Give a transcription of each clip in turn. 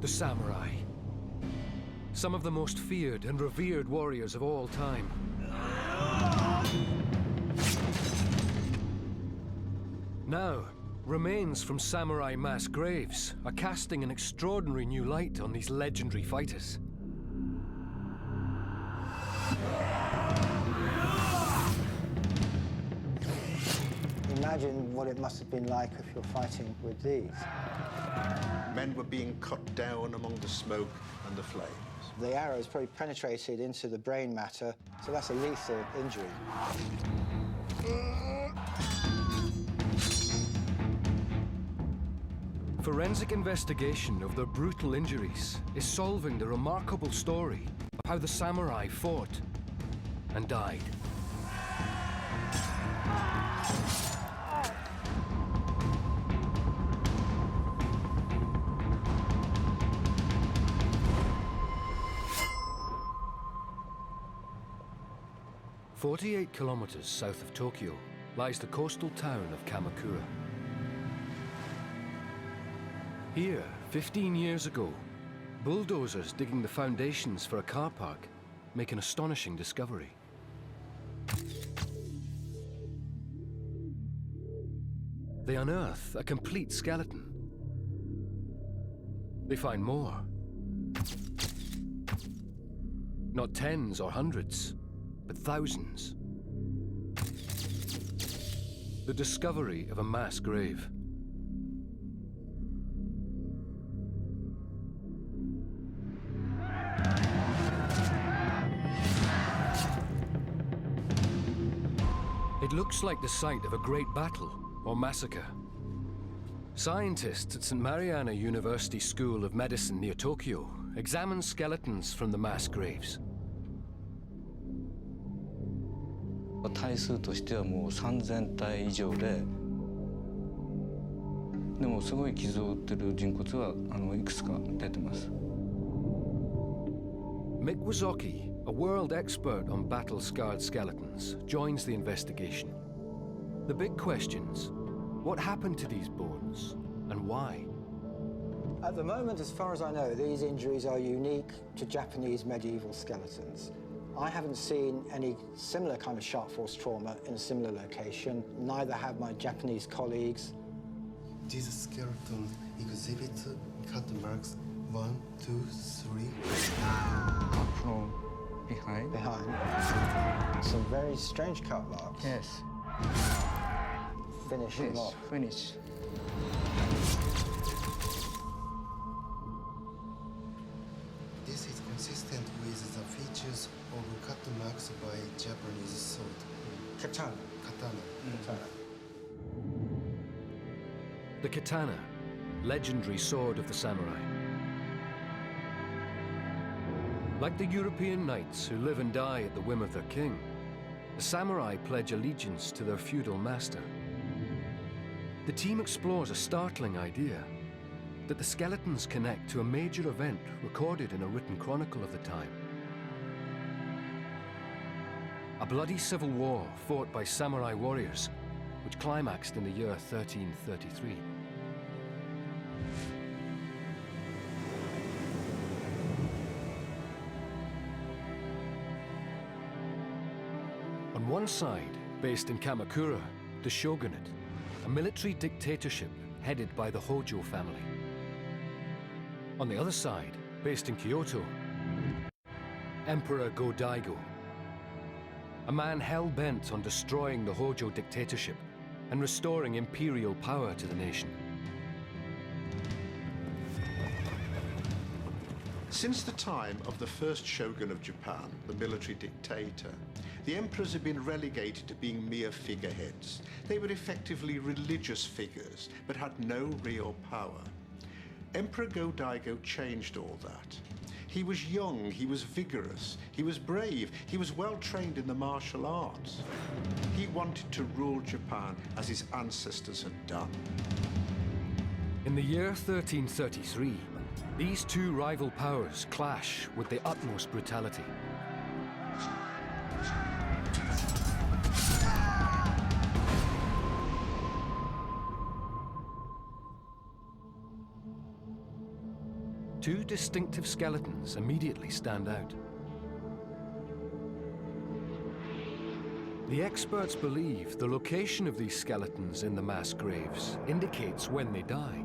The samurai. Some of the most feared and revered warriors of all time. Now, remains from samurai mass graves are casting an extraordinary new light on these legendary fighters. Imagine what it must have been like if you're fighting with these. Men were being cut down among the smoke and the flames. The arrows probably penetrated into the brain matter, so that's a lethal injury. Forensic investigation of their brutal injuries is solving the remarkable story of how the samurai fought and died. "48 kilometers south of Tokyo lies the coastal town of Kamakura. Here, 15 years ago, bulldozers digging the foundations for a car park make an astonishing discovery. They unearth a complete skeleton. They find more. Not tens or hundreds, but thousands. The discovery of a mass grave. It looks like the site of a great battle or massacre. Scientists at St. Mariana University School of Medicine near Tokyo examine skeletons from the mass graves. 体数としてはもう3000体以上で、でもすごい傷を負ってる人骨はいくつか出てます。Mick Wazocki, a world expert on battle-scarred skeletons, joins the investigation. The big questions: what happened to these bones and why? At the moment, as far as I know, these injuries are unique to Japanese medieval skeletons. I haven't seen any similar kind of sharp force trauma in a similar location. Neither have my Japanese colleagues. This skeleton exhibits cut marks 1, 2, 3. From behind? Behind. Some very strange cut marks. Yes. Finish them off. Finish. This is consistent with the features of cut marks by Japanese sword. Katana. Katana. Katana. The katana, legendary sword of the samurai. Like the European knights who live and die at the whim of their king, the samurai pledge allegiance to their feudal master. The team explores a startling idea, that the skeletons connect to a major event recorded in a written chronicle of the time. A bloody civil war fought by samurai warriors, which climaxed in the year 1333. On one side, based in Kamakura, the shogunate, a military dictatorship headed by the Hojo family. On the other side, based in Kyoto, Emperor Go-Daigo, a man hell-bent on destroying the Hojo dictatorship and restoring imperial power to the nation. Since the time of the first shogun of Japan, the military dictator, the emperors had been relegated to being mere figureheads. They were effectively religious figures, but had no real power. Emperor Go-Daigo changed all that. He was young, he was vigorous, he was brave, he was well trained in the martial arts. He wanted to rule Japan as his ancestors had done. In the year 1333, these two rival powers clash with the utmost brutality. Two distinctive skeletons immediately stand out. The experts believe the location of these skeletons in the mass graves indicates when they die.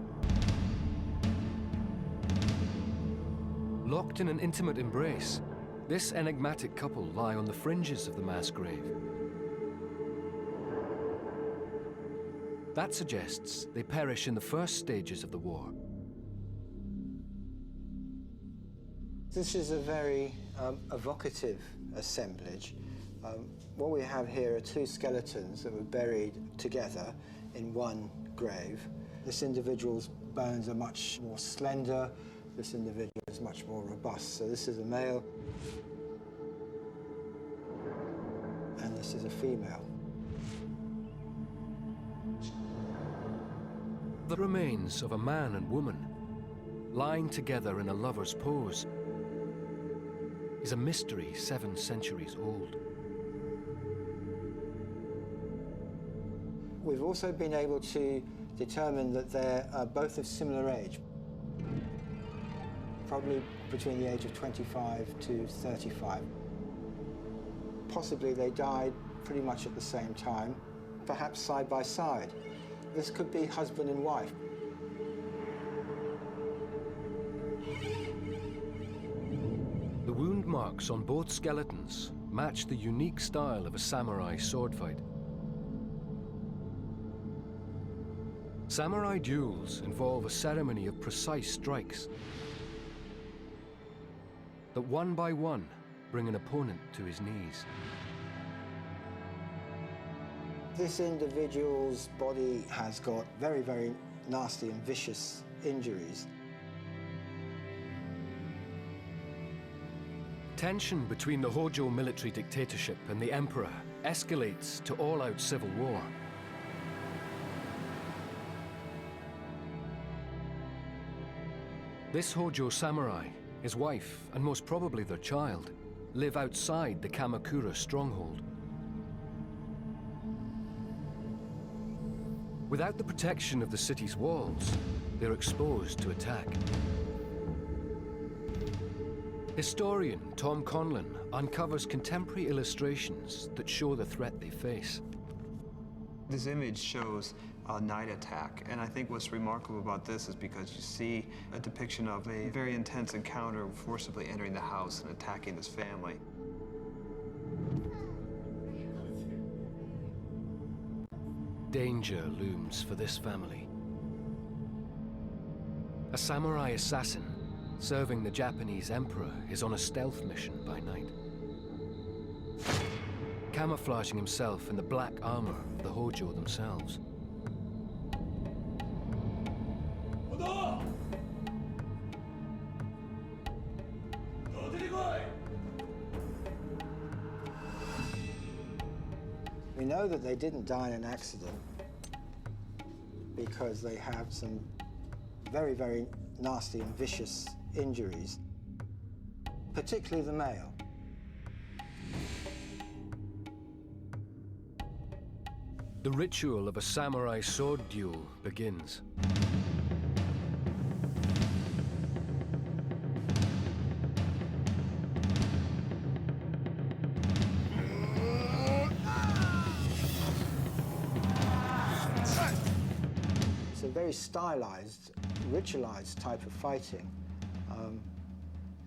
Locked in an intimate embrace, this enigmatic couple lie on the fringes of the mass grave. That suggests they perish in the first stages of the war. This is a very evocative assemblage. What we have here are two skeletons that were buried together in one grave. This individual's bones are much more slender. This individual is much more robust. So this is a male, and this is a female. The remains of a man and woman, lying together in a lover's pose, is a mystery 7 centuries old. We've also been able to determine that they're both of similar age, probably between the age of 25 to 35. Possibly they died pretty much at the same time, perhaps side by side. This could be husband and wife. The wound marks on both skeletons match the unique style of a samurai sword fight. Samurai duels involve a ceremony of precise strikes that one by one bring an opponent to his knees. This individual's body has got very, very nasty and vicious injuries. Tension between the Hojo military dictatorship and the emperor escalates to all-out civil war. This Hojo samurai, his wife, and most probably their child, live outside the Kamakura stronghold. Without the protection of the city's walls, they're exposed to attack. Historian Tom Conlon uncovers contemporary illustrations that show the threat they face. This image shows a night attack, and I think what's remarkable about this is because you see a depiction of a very intense encounter forcibly entering the house and attacking this family. Danger looms for this family. A samurai assassin serving the Japanese emperor is on a stealth mission by night, camouflaging himself in the black armor of the Hojo themselves. We know that they didn't die in an accident because they have some very, very nasty and vicious injuries, particularly the male. The ritual of a samurai sword duel begins. It's a very stylized, ritualized type of fighting,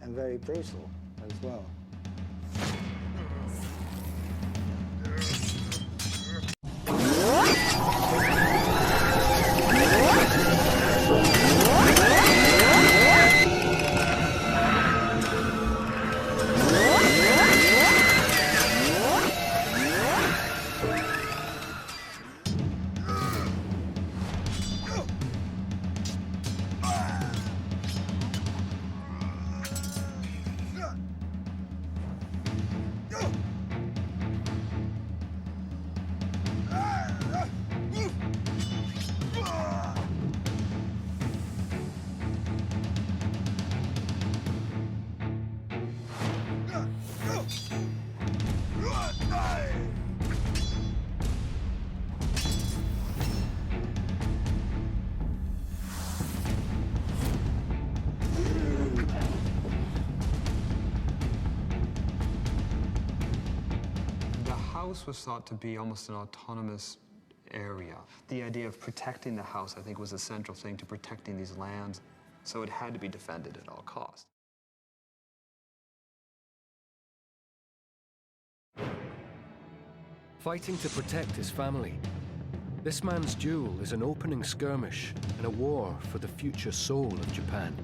and very brutal as well. house was thought to be almost an autonomous area. The idea of protecting the house, I think, was a central thing to protecting these lands, so it had to be defended at all costs. Fighting to protect his family. This man's duel is an opening skirmish in a war for the future soul of Japan.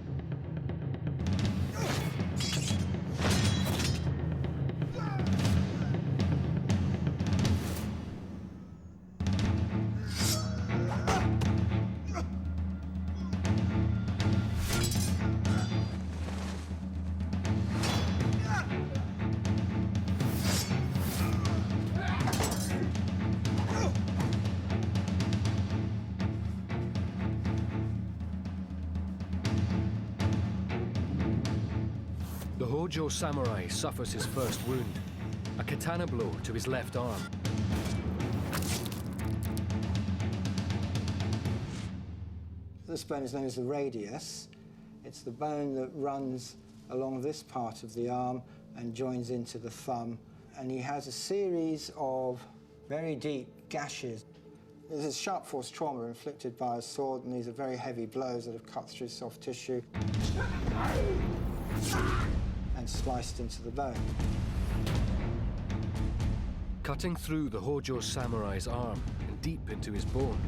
The Hojo samurai suffers his first wound, a katana blow to his left arm. This bone is known as the radius. It's the bone that runs along this part of the arm and joins into the thumb. And he has a series of very deep gashes. This is sharp force trauma inflicted by a sword, and these are very heavy blows that have cut through soft tissue and sliced into the bone. Cutting through the Hojo samurai's arm and deep into his bone.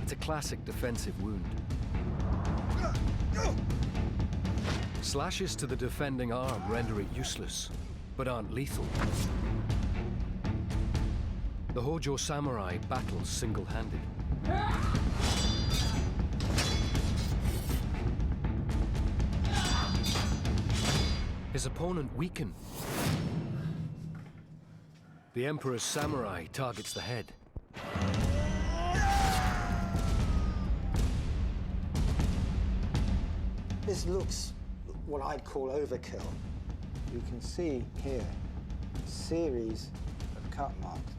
It's a classic defensive wound. Slashes to the defending arm render it useless, but aren't lethal. The Hojo samurai battles single-handed. His opponent weakened. The Emperor's samurai targets the head. This looks what I'd call overkill. You can see here a series of cut marks.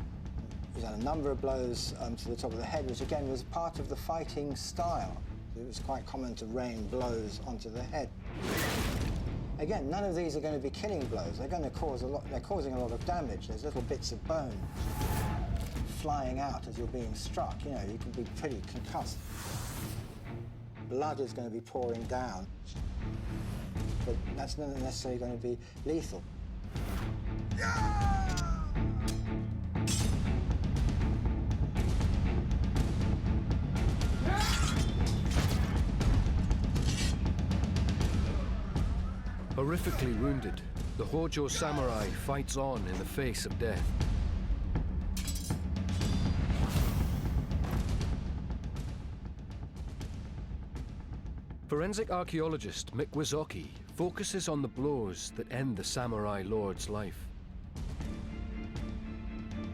He's had a number of blows to the top of the head, which again was part of the fighting style. It was quite common to rain blows onto the head. Again, none of these are going to be killing blows. They're going to cause a lot. They're causing a lot of damage. There's little bits of bone flying out as you're being struck. You know, you can be pretty concussed. Blood is going to be pouring down, but that's not necessarily going to be lethal. Horrifically wounded, the Hojo samurai fights on in the face of death. Forensic archaeologist Mick Wysocki focuses on the blows that end the samurai lord's life.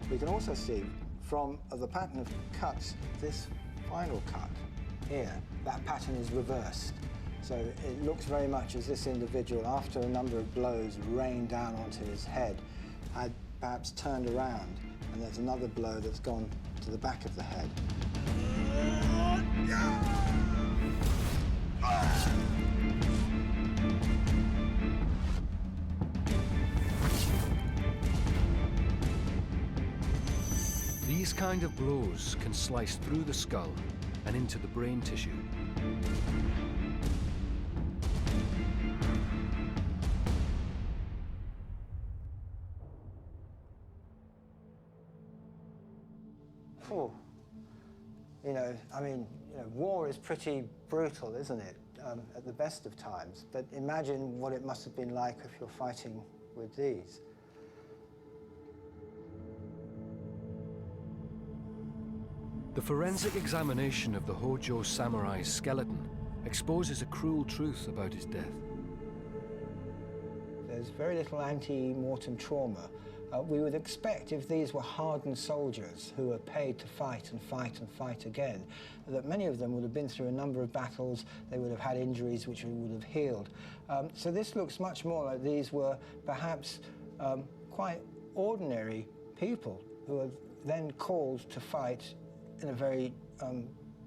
We can also see from the pattern of cuts, this final cut here, that pattern is reversed. So it looks very much as this individual, after a number of blows rained down onto his head, had perhaps turned around, and there's another blow that's gone to the back of the head. These kind of blows can slice through the skull and into the brain tissue. Oh, war is pretty brutal, isn't it, at the best of times? But imagine what it must have been like if you're fighting with these. The forensic examination of the Hojo samurai's skeleton exposes a cruel truth about his death. There's very little ante-mortem trauma. We would expect, if these were hardened soldiers who were paid to fight and fight and fight again, that many of them would have been through a number of battles, they would have had injuries which would have healed. So this looks much more like these were perhaps quite ordinary people who were then called to fight in a very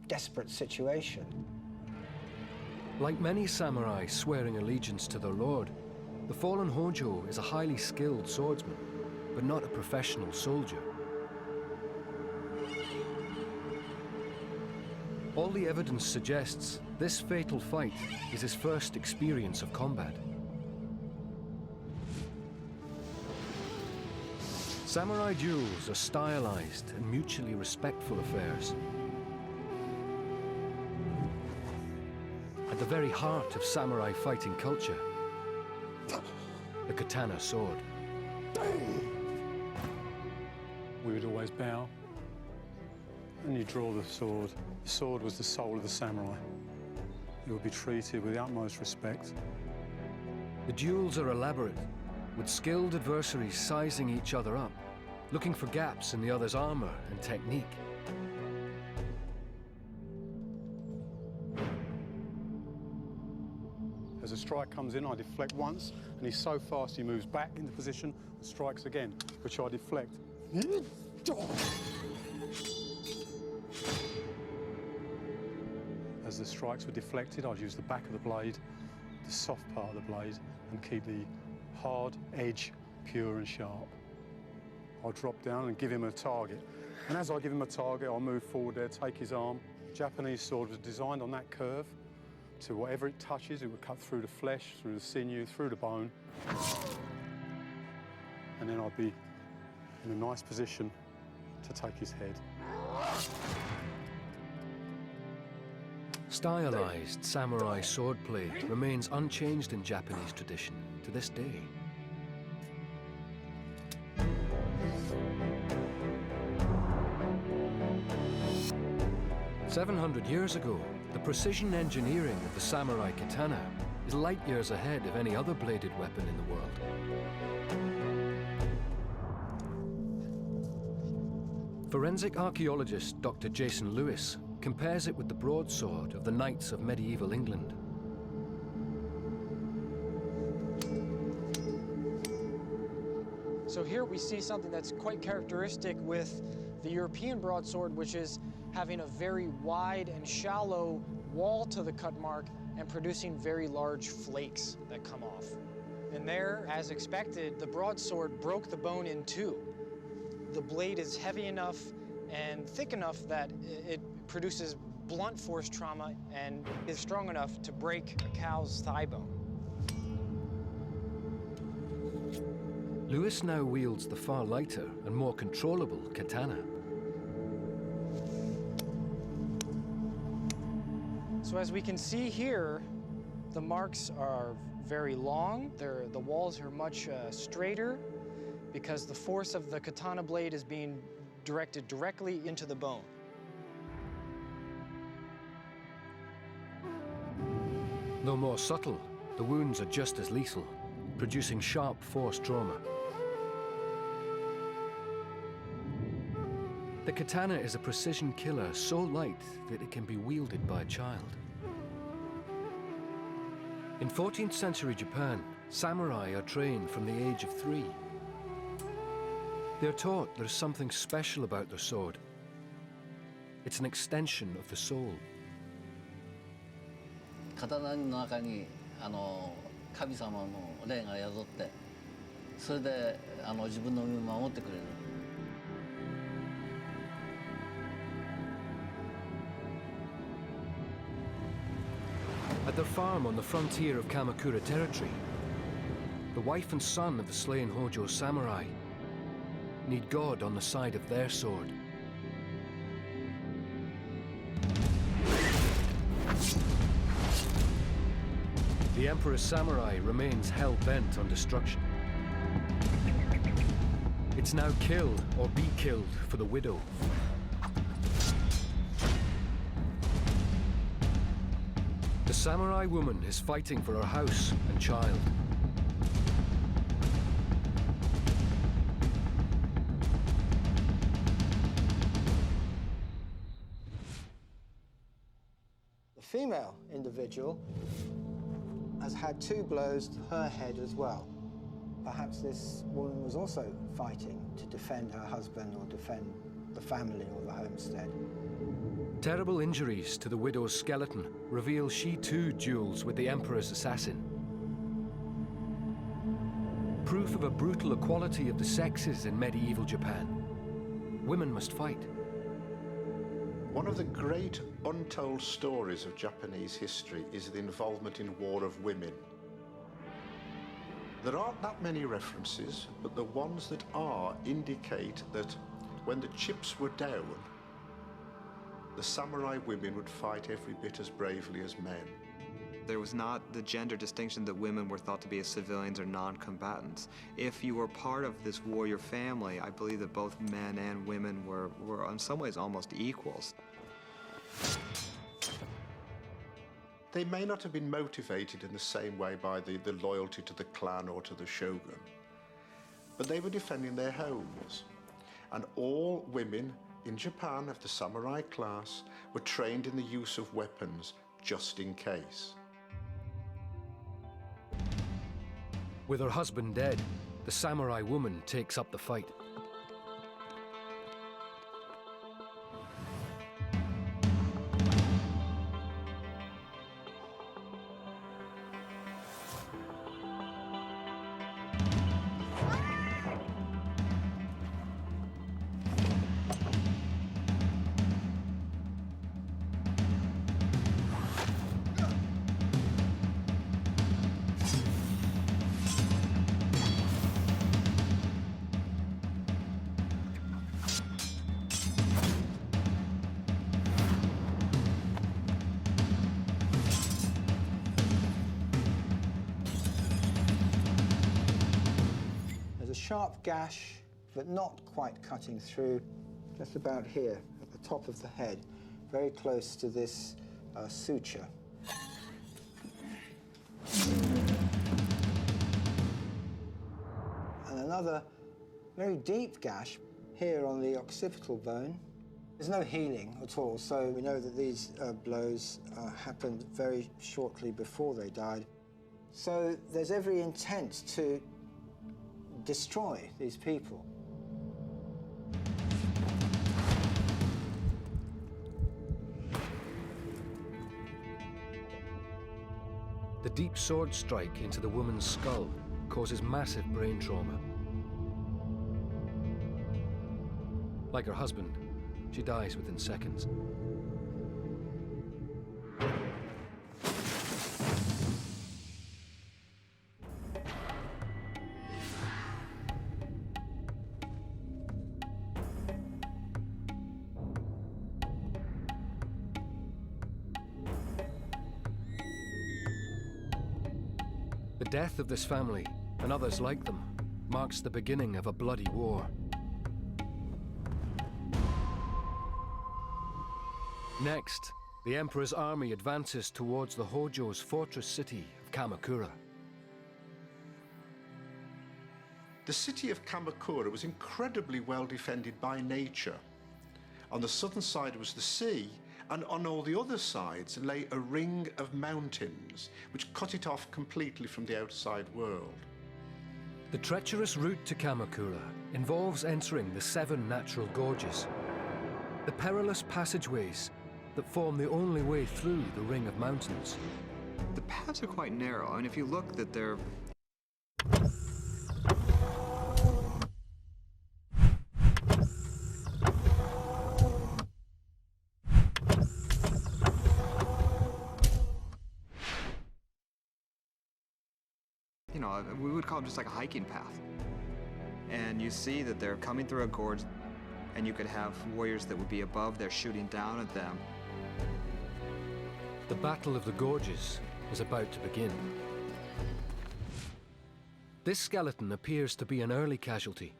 desperate situation. Like many samurai swearing allegiance to their lord, the fallen Hojo is a highly skilled swordsman. but not a professional soldier. All the evidence suggests this fatal fight is his first experience of combat. Samurai duels are stylized and mutually respectful affairs. At the very heart of samurai fighting culture, the katana sword. We would always bow, and you draw the sword. The sword was the soul of the samurai. It would be treated with the utmost respect. The duels are elaborate, with skilled adversaries sizing each other up, looking for gaps in the other's armor and technique. As a strike comes in, I deflect once, and he's so fast he moves back into position and strikes again, which I deflect. As the strikes were deflected, I'd use the back of the blade, the soft part of the blade, and keep the hard edge pure and sharp. I'll drop down and give him a target. And as I give him a target, I'll move forward there, take his arm. The Japanese sword was designed on that curve, so whatever it touches, it would cut through the flesh, through the sinew, through the bone. And then I'd be in a nice position to take his head. Stylized samurai swordplay remains unchanged in Japanese tradition to this day. "700 years ago, the precision engineering of the samurai katana is light years ahead of any other bladed weapon in the world. Forensic archaeologist Dr. Jason Lewis compares it with the broadsword of the knights of medieval England. So here we see something that's quite characteristic with the European broadsword, which is having a very wide and shallow wall to the cut mark and producing very large flakes that come off. And there, as expected, the broadsword broke the bone in two. The blade is heavy enough and thick enough that it produces blunt force trauma and is strong enough to break a cow's thigh bone. Lewis now wields the far lighter and more controllable katana. So as we can see here, the marks are very long. The walls are much straighter because the force of the katana blade is being directed directly into the bone. Though more subtle, the wounds are just as lethal, producing sharp force trauma. The katana is a precision killer so light that it can be wielded by a child. In 14th century Japan, samurai are trained from the age of 3. They're taught there's something special about their sword. It's an extension of the soul. 刀の中に神様の霊が宿って、それで自分の身を守ってくれる。At their farm on the frontier of Kamakura territory, the wife and son of the slain Hojo samurai need God on the side of their sword. The Emperor's samurai remains hell-bent on destruction. It's now kill or be killed for the widow. The samurai woman is fighting for her house and child. The female individual has had 2 blows to her head as well. Perhaps this woman was also fighting to defend her husband or defend the family or the homestead. Terrible injuries to the widow's skeleton reveal she too duels with the Emperor's assassin. proof of a brutal equality of the sexes in medieval Japan. Women must fight. One of the great untold stories of Japanese history is the involvement in war of women. There aren't that many references, but the ones that are indicate that when the chips were down, the samurai women would fight every bit as bravely as men. There was not the gender distinction that women were thought to be as civilians or non-combatants. If you were part of this warrior family, I believe that both men and women were in some ways almost equals. They may not have been motivated in the same way by the loyalty to the clan or to the shogun, but they were defending their homes. And all women in Japan of the samurai class were trained in the use of weapons just in case. With her husband dead, the samurai woman takes up the fight. Sharp gash, but not quite cutting through, just about here, at the top of the head, very close to this suture. And another very deep gash here on the occipital bone. There's no healing at all, so we know that these blows happened very shortly before they died. So there's every intent to destroy these people. The deep sword strike into the woman's skull causes massive brain trauma. Like her husband, she dies within seconds. The death of this family, and others like them, marks the beginning of a bloody war. Next, the Emperor's army advances towards the Hojo's fortress city of Kamakura. The city of Kamakura was incredibly well defended by nature. On the southern side was the sea, and on all the other sides lay a ring of mountains, which cut it off completely from the outside world. The treacherous route to Kamakura involves entering the 7 natural gorges, the perilous passageways that form the only way through the ring of mountains. The paths are quite narrow, and if you look that they're we would call it just like a hiking path. And you see that they're coming through a gorge, and you could have warriors that would be above there shooting down at them. The Battle of the Gorges is about to begin. This skeleton appears to be an early casualty.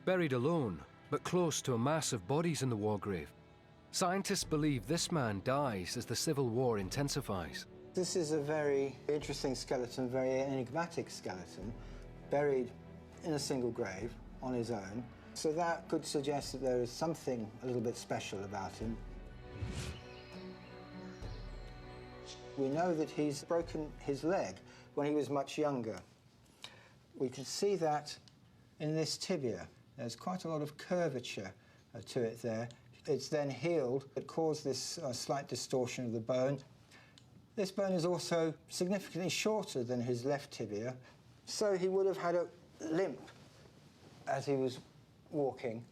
Buried alone, but close to a mass of bodies in the war grave, scientists believe this man dies as the civil war intensifies. This is a very interesting skeleton, very enigmatic skeleton, buried in a single grave on his own. So that could suggest that there is something a little bit special about him. We know that he's broken his leg when he was much younger. We can see that in this tibia. There's quite a lot of curvature to it there. It's then healed. It caused this slight distortion of the bone. This bone is also significantly shorter than his left tibia. So he would have had a limp as he was walking.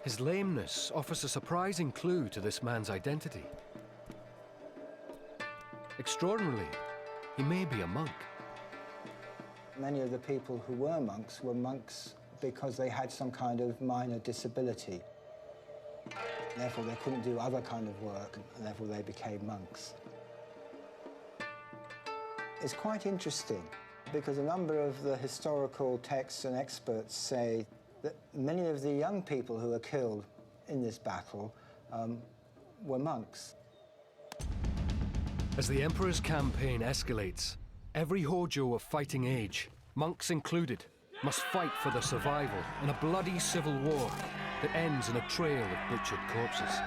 His lameness offers a surprising clue to this man's identity. Extraordinarily, he may be a monk. Many of the people who were monks because they had some kind of minor disability. Therefore, they couldn't do other kind of work, and therefore they became monks. It's quite interesting because a number of the historical texts and experts say that many of the young people who were killed in this battle were monks. As the Emperor's campaign escalates, every Hojo of fighting age, monks included, must fight for their survival in a bloody civil war that ends in a trail of butchered corpses.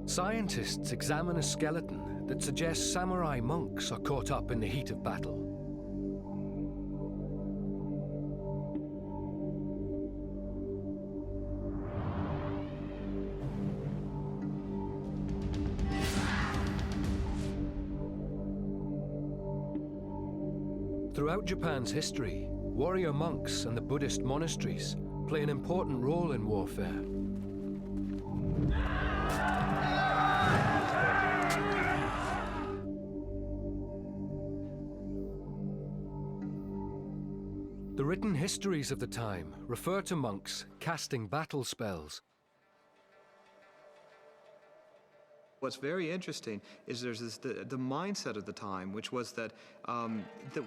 Scientists examine a skeleton that suggests samurai monks are caught up in the heat of battle. Throughout Japan's history, warrior monks and the Buddhist monasteries play an important role in warfare. The written histories of the time refer to monks casting battle spells. What's very interesting is there's the mindset of the time, which was that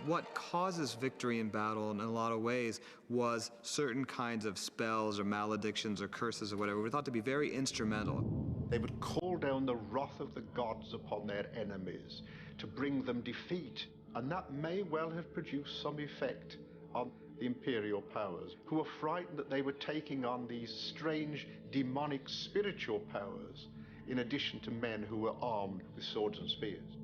what causes victory in battle in a lot of ways was certain kinds of spells or maledictions or curses or whatever were thought to be very instrumental. They would call down the wrath of the gods upon their enemies to bring them defeat, and that may well have produced some effect on the imperial powers, who were frightened that they were taking on these strange demonic spiritual powers in addition to men who were armed with swords and spears.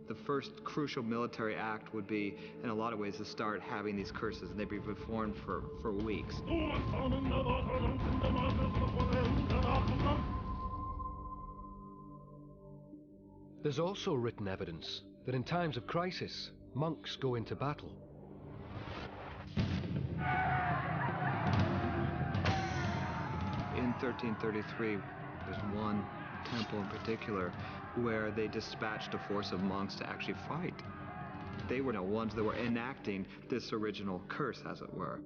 The first crucial military act would be, in a lot of ways, to start having these curses, and they'd be performed for weeks. There's also written evidence that in times of crisis, monks go into battle. In 1333, there's one temple in particular where they dispatched a force of monks to actually fight. They were the ones that were enacting this original curse, as it were.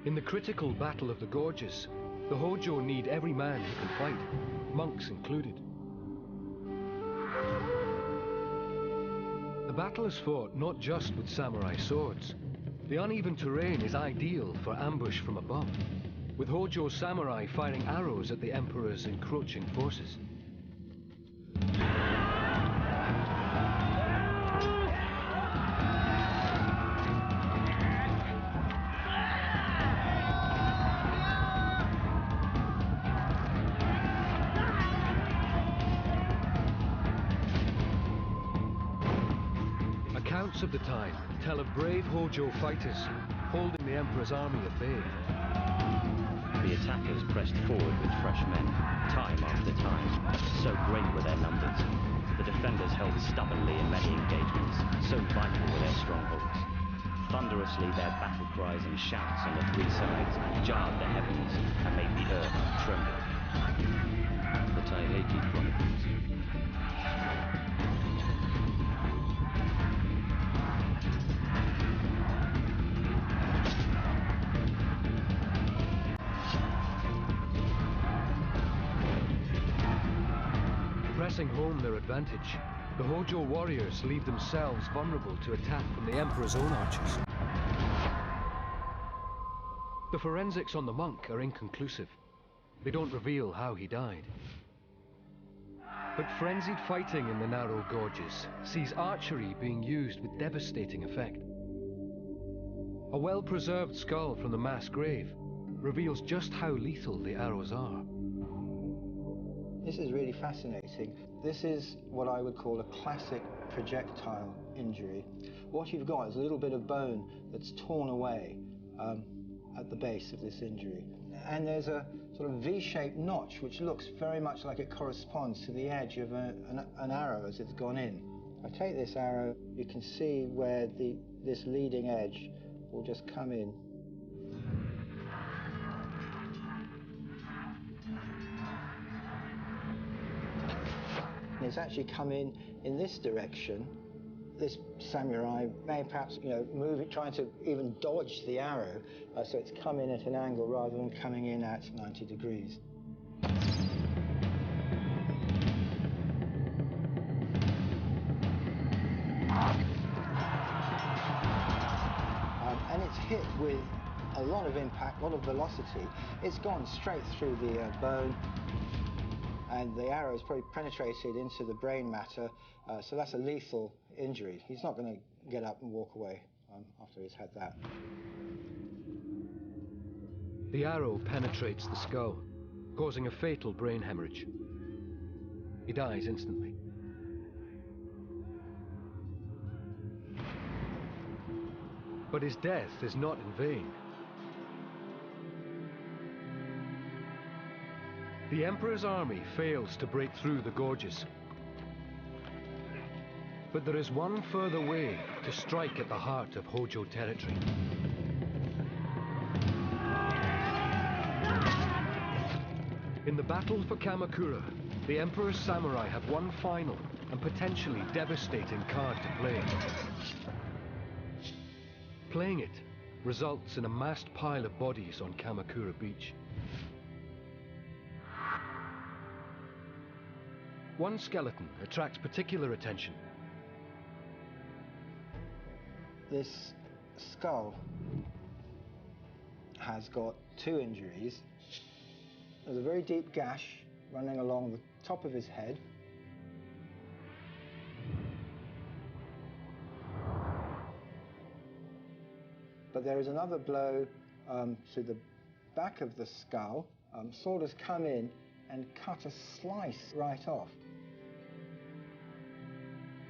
In the critical Battle of the Gorges, the Hojo need every man who can fight, monks included. The battle is fought not just with samurai swords. The uneven terrain is ideal for ambush from above, with Hojo samurai firing arrows at the Emperor's encroaching forces. Accounts of the time tell of brave Hojo fighters holding the Emperor's army at bay. The attackers pressed forward with fresh men, time after time. So great were their numbers. The defenders held stubbornly in many engagements, so vital were their strongholds. Thunderously, their battle cries and shouts on the three sides jarred the heavens and made the earth tremble. The Taiheki Chronicles. Pressing home their advantage, the Hojo warriors leave themselves vulnerable to attack from the Emperor's own archers. The forensics on the monk are inconclusive. They don't reveal how he died. But frenzied fighting in the narrow gorges sees archery being used with devastating effect. A well-preserved skull from the mass grave reveals just how lethal the arrows are. This is really fascinating. This is what I would call a classic projectile injury. What you've got is a little bit of bone that's torn away, at the base of this injury. And there's a sort of V-shaped notch which looks very much like it corresponds to the edge of an arrow as it's gone in. If I take this arrow, you can see where this leading edge will just come in. And it's actually come in this direction. This samurai may perhaps, move it, trying to even dodge the arrow, so it's come in at an angle rather than coming in at 90 degrees. And it's hit with a lot of impact, a lot of velocity. It's gone straight through the bone, and the arrow has probably penetrated into the brain matter, so that's a lethal injury. He's not going to get up and walk away after he's had that. The arrow penetrates the skull, causing a fatal brain hemorrhage. He dies instantly. But his death is not in vain. The Emperor's army fails to break through the gorges. But there is one further way to strike at the heart of Hojo territory. In the battle for Kamakura, the Emperor's samurai have one final and potentially devastating card to play. Playing it results in a massed pile of bodies on Kamakura Beach. One skeleton attracts particular attention. This skull has got two injuries. There's a very deep gash running along the top of his head. But there is another blow to the back of the skull. Sword has come in and cut a slice right off.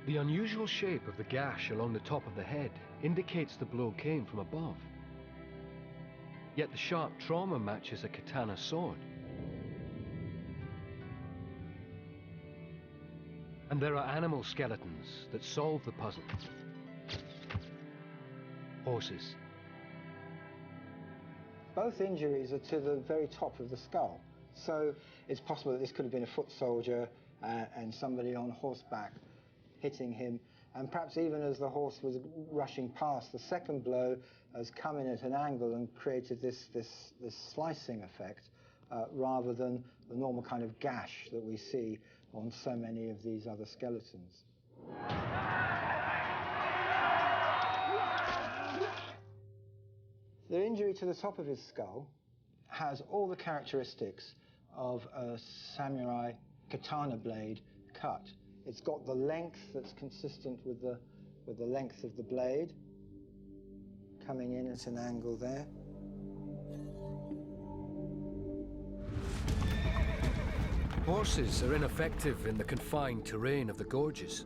The unusual shape of the gash along the top of the head indicates the blow came from above. Yet the sharp trauma matches a katana sword. And there are animal skeletons that solve the puzzle. Horses. Both injuries are to the very top of the skull. So it's possible that this could have been a foot soldier and somebody on horseback hitting him. And perhaps even as the horse was rushing past, the second blow has come in at an angle and created this slicing effect rather than the normal kind of gash that we see on so many of these other skeletons. The injury to the top of his skull has all the characteristics of a samurai katana blade cut. It's got the length that's consistent with the length of the blade, coming in at an angle there. Horses are ineffective in the confined terrain of the gorges.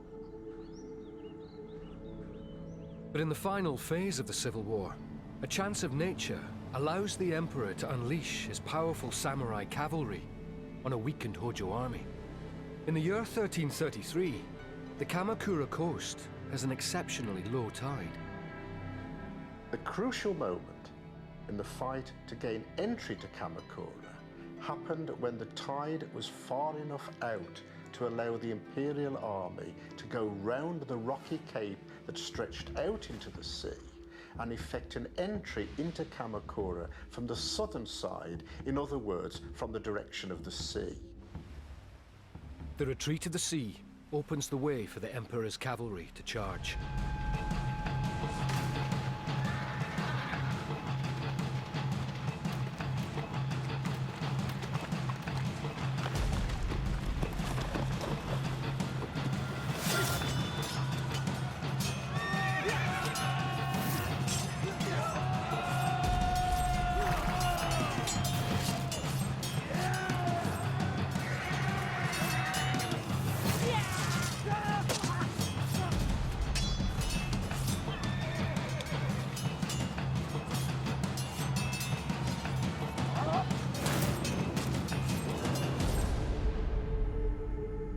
But in the final phase of the Civil War, a chance of nature allows the Emperor to unleash his powerful samurai cavalry on a weakened Hojo army. In the year 1333, the Kamakura coast has an exceptionally low tide. The crucial moment in the fight to gain entry to Kamakura happened when the tide was far enough out to allow the Imperial army to go round the rocky cape that stretched out into the sea and effect an entry into Kamakura from the southern side, in other words, from the direction of the sea. The retreat of the sea opens the way for the Emperor's cavalry to charge.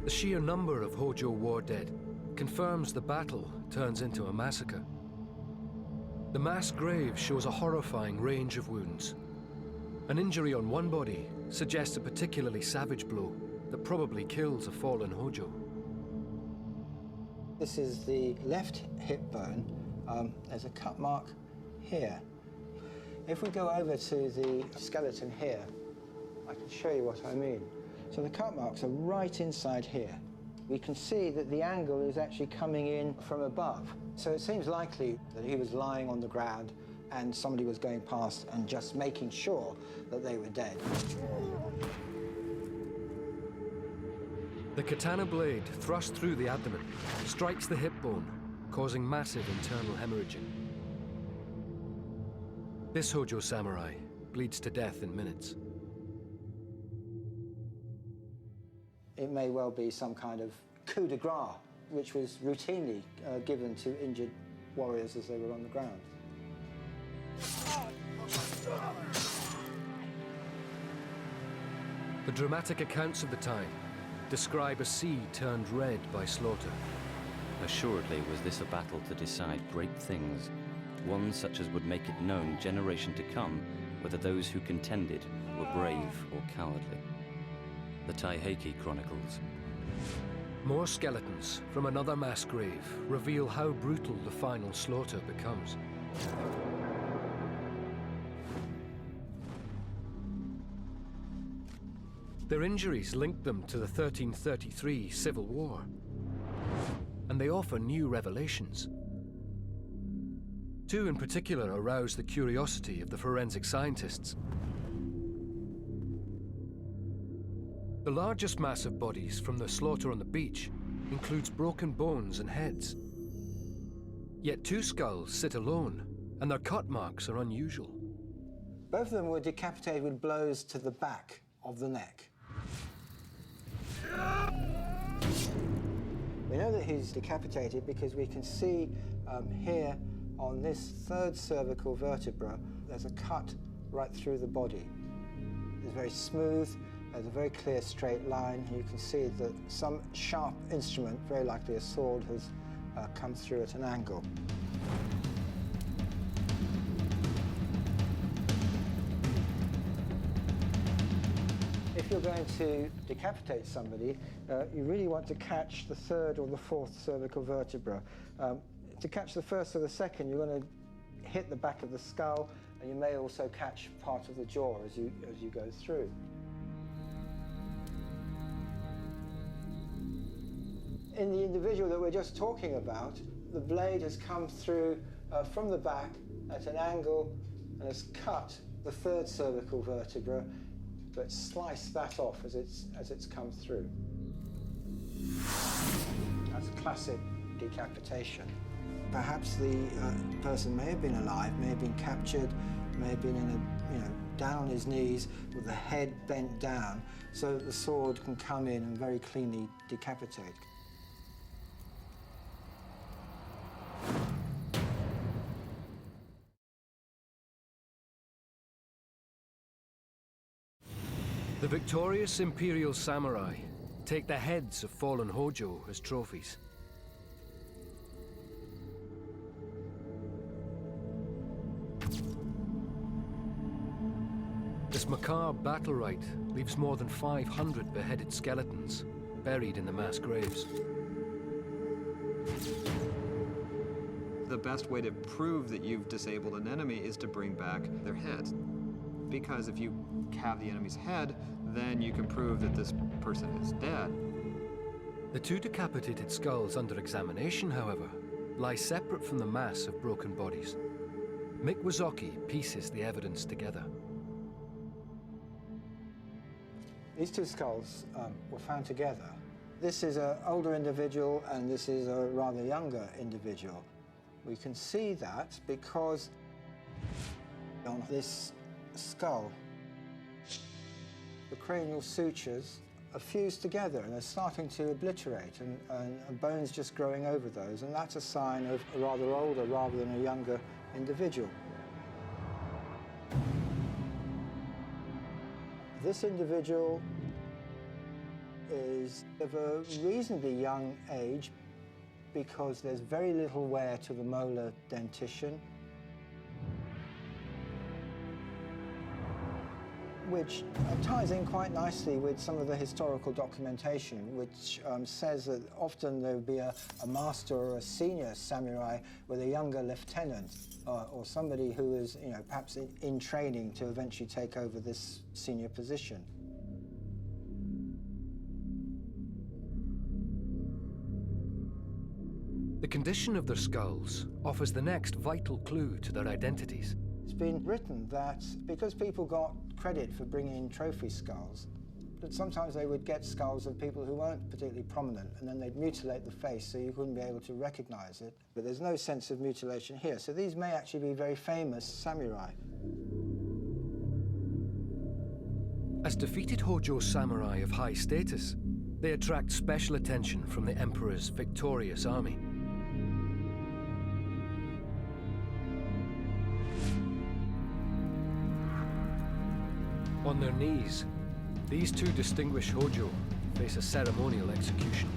The sheer number of Hojo war dead confirms the battle turns into a massacre. The mass grave shows a horrifying range of wounds. An injury on one body suggests a particularly savage blow that probably kills a fallen Hojo. This is the left hip bone. There's a cut mark here. If we go over to the skeleton here, I can show you what I mean. So the cut marks are right inside here. We can see that the angle is actually coming in from above. So it seems likely that he was lying on the ground and somebody was going past and just making sure that they were dead. The katana blade, thrust through the abdomen, strikes the hip bone, causing massive internal hemorrhaging. This Hojo samurai bleeds to death in minutes. It may well be some kind of coup de grace, which was routinely given to injured warriors as they were on the ground. The dramatic accounts of the time describe a sea turned red by slaughter. Assuredly was this a battle to decide great things, one such as would make it known generation to come whether those who contended were brave or cowardly. The Taiheki Chronicles. More skeletons from another mass grave reveal how brutal the final slaughter becomes. Their injuries linked them to the 1333 Civil War, and they offer new revelations. Two in particular arouse the curiosity of the forensic scientists. The largest mass of bodies from the slaughter on the beach includes broken bones and heads. Yet two skulls sit alone, and their cut marks are unusual. Both of them were decapitated with blows to the back of the neck. We know that he's decapitated because we can see here on this third cervical vertebra, there's a cut right through the body. It's very smooth, there's a very clear straight line. You can see that some sharp instrument, very likely a sword, has come through at an angle. If you're going to decapitate somebody, you really want to catch the third or the fourth cervical vertebra. To catch the first or the second, you're going to hit the back of the skull, and you may also catch part of the jaw as you go through. In the individual that we're just talking about, the blade has come through from the back at an angle and has cut the third cervical vertebra, but sliced that off as it's come through. That's classic decapitation. Perhaps the person may have been alive, may have been captured, may have been in a, down on his knees with the head bent down, so that the sword can come in and very cleanly decapitate. The victorious Imperial Samurai take the heads of fallen Hojo as trophies. This macabre battle rite leaves more than 500 beheaded skeletons buried in the mass graves. The best way to prove that you've disabled an enemy is to bring back their head. Because if you have the enemy's head, then you can prove that this person is dead. The two decapitated skulls under examination, however, lie separate from the mass of broken bodies. Mick Wazoki pieces the evidence together. These two skulls were found together. This is an older individual and this is a rather younger individual. We can see that because on this skull, the cranial sutures are fused together and they're starting to obliterate and bones just growing over those, and that's a sign of a rather older rather than a younger individual. This individual is of a reasonably young age because there's very little wear to the molar dentition, which ties in quite nicely with some of the historical documentation, which says that often there would be a master or a senior samurai with a younger lieutenant or somebody who is, perhaps in training to eventually take over this senior position. The condition of their skulls offers the next vital clue to their identities. It's been written that because people got credit for bringing in trophy skulls, that sometimes they would get skulls of people who weren't particularly prominent, and then they'd mutilate the face so you couldn't be able to recognize it. But there's no sense of mutilation here, so these may actually be very famous samurai. As defeated Hojo samurai of high status, they attract special attention from the emperor's victorious army. On their knees, these two distinguished Hojo face a ceremonial execution.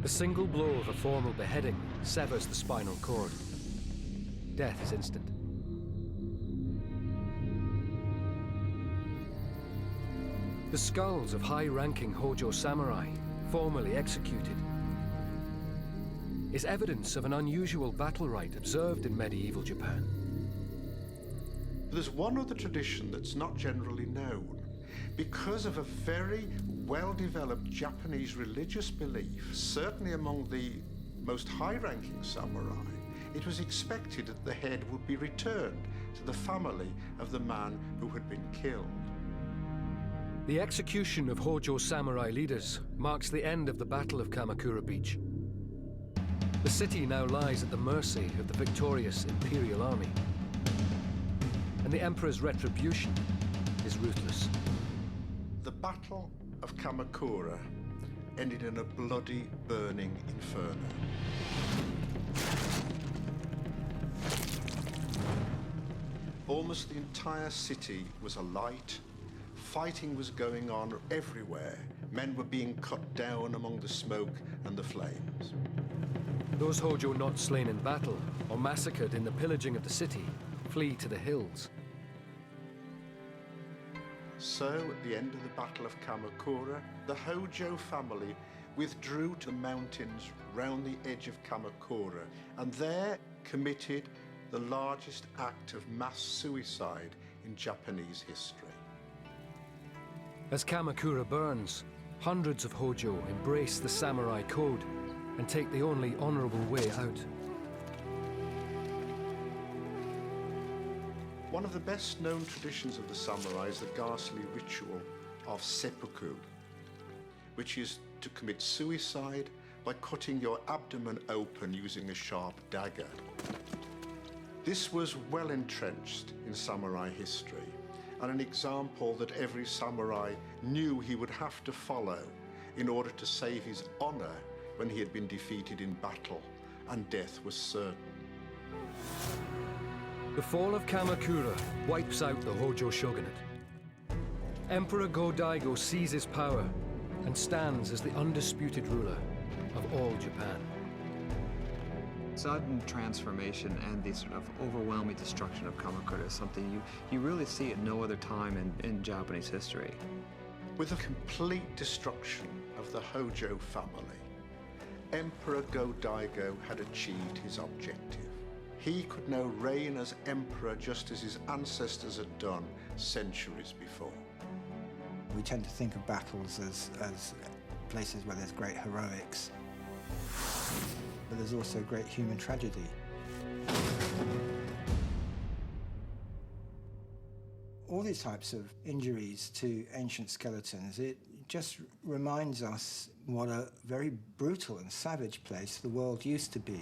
The single blow of a formal beheading severs the spinal cord. Death is instant. The skulls of high-ranking Hojo samurai, formally executed, is evidence of an unusual battle rite observed in medieval Japan. There's one other tradition that's not generally known. Because of a very well-developed Japanese religious belief, certainly among the most high-ranking samurai, it was expected that the head would be returned to the family of the man who had been killed. The execution of Hojo samurai leaders marks the end of the Battle of Kamakura Beach. The city now lies at the mercy of the victorious imperial army, and the emperor's retribution is ruthless. The Battle of Kamakura ended in a bloody, burning inferno. Almost the entire city was alight. Fighting was going on everywhere. Men were being cut down among the smoke and the flames. Those Hojo not slain in battle or massacred in the pillaging of the city flee to the hills. So, at the end of the Battle of Kamakura, the Hojo family withdrew to the mountains round the edge of Kamakura, and there committed the largest act of mass suicide in Japanese history. As Kamakura burns, hundreds of Hojo embrace the samurai code and take the only honorable way out. One of the best known traditions of the samurai is the ghastly ritual of seppuku, which is to commit suicide by cutting your abdomen open using a sharp dagger. This was well entrenched in samurai history, and an example that every samurai knew he would have to follow in order to save his honor when he had been defeated in battle and death was certain. The fall of Kamakura wipes out the Hojo shogunate. Emperor Go-Daigo seizes power and stands as the undisputed ruler of all Japan. Sudden transformation and the sort of overwhelming destruction of Kamakura is something you really see at no other time in Japanese history. With the complete destruction of the Hojo family, Emperor Go-Daigo had achieved his objective. He could now reign as emperor just as his ancestors had done centuries before. We tend to think of battles as places where there's great heroics, but there's also great human tragedy. All these types of injuries to ancient skeletons, it just reminds us what a very brutal and savage place the world used to be.